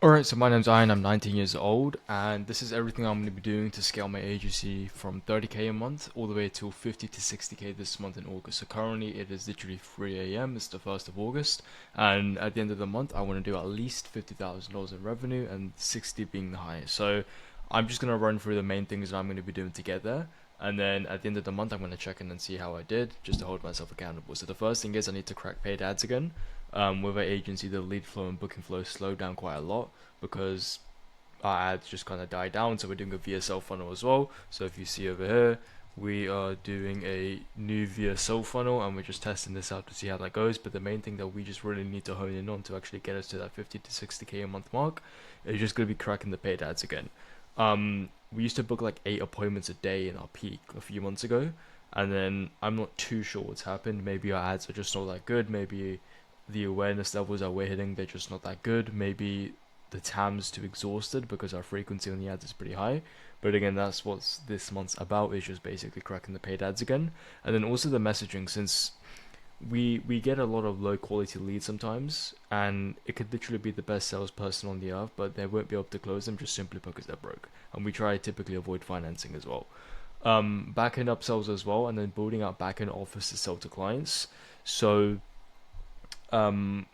Alright, so my name's Ian, I'm 19 years old, and this is everything I'm going to be doing to scale my agency from 30k a month all the way to 50 to 60k this month in August. So currently it is literally 3 a.m., it's the 1st of August, and at the end of the month I want to do at least $50,000 in revenue and 60 being the highest. So I'm just going to run through the main things that I'm going to be doing to get there, and then at the end of the month I'm going to check in and see how I did, just to hold myself accountable. So the first thing is I need to crack paid ads again. With our agency, the lead flow and booking flow slowed down quite a lot because our ads just kind of died down. So we're doing a VSL funnel as well. So if you see over here, we are doing a new VSL funnel and we're just testing this out to see how that goes. But the main thing that we just really need to hone in on to actually get us to that 50 to 60k a month mark is just going to be cracking the paid ads again. We used to book like 8 appointments a day in our peak a few months ago, and then I'm not too sure what's happened. Maybe our ads are just not that good. Maybe the awareness levels that we're hitting, they're just not that good. Maybe the TAM's too exhausted because our frequency on the ads is pretty high. But again, that's what this month's about, is just basically cracking the paid ads again. And then also the messaging, since we get a lot of low quality leads sometimes, and it could literally be the best salesperson on the earth, but they won't be able to close them just simply because they're broke. And we try to typically avoid financing as well. Back-end upsells as well, and then building out back-end offers to sell to clients. So um,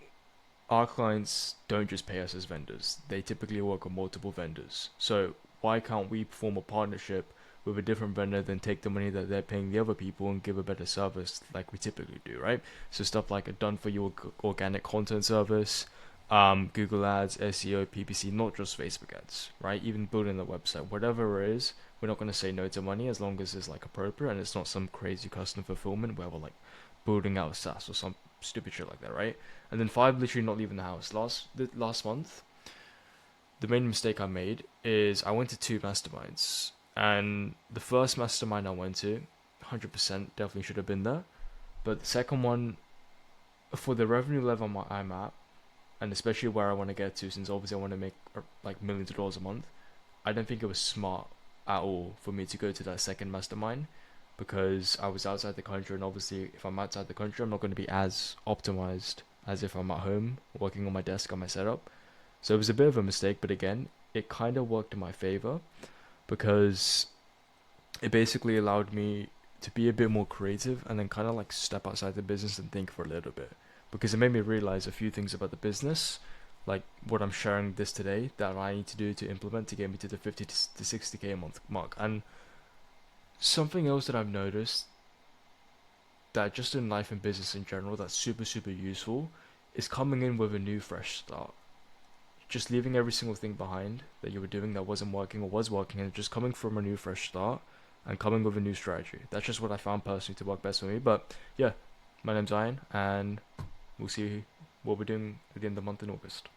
our clients don't just pay us as vendors. They typically work with multiple vendors. So why can't we form a partnership with a different vendor, then take the money that they're paying the other people and give a better service like we typically do, right? So stuff like a done for you organic content service, Google Ads, SEO, PPC, not just Facebook ads, right? Even building the website, whatever it is, we're not going to say no to money as long as it's like appropriate and it's not some crazy custom fulfillment where we're like building out SaaS or some stupid shit like that, right? And then five, literally not leaving the house. Last month, the main mistake I made is I went to two masterminds, and the first mastermind I went to, 100% definitely should have been there. But the second one, for the revenue level I'm at, and especially where I want to get to, since obviously I want to make like millions of dollars a month, I don't think it was smart at all for me to go to that second mastermind because I was outside the country, and obviously if I'm outside the country, I'm not going to be as optimized as if I'm at home working on my desk on my setup. So it was a bit of a mistake, but again, it kind of worked in my favor because it basically allowed me to be a bit more creative and then kind of like step outside the business and think for a little bit, because it made me realize a few things about the business, like what I'm sharing this today that I need to do to implement to get me to the 50 to 60k a month mark. And something else that I've noticed, that just in life and business in general, that's super useful, is coming in with a new fresh start. Just leaving every single thing behind that you were doing that wasn't working or was working, and just coming from a new fresh start and coming with a new strategy. That's just what I found personally to work best for me. But yeah, my name's Ian, and we'll see what we're doing at the end of the month in August.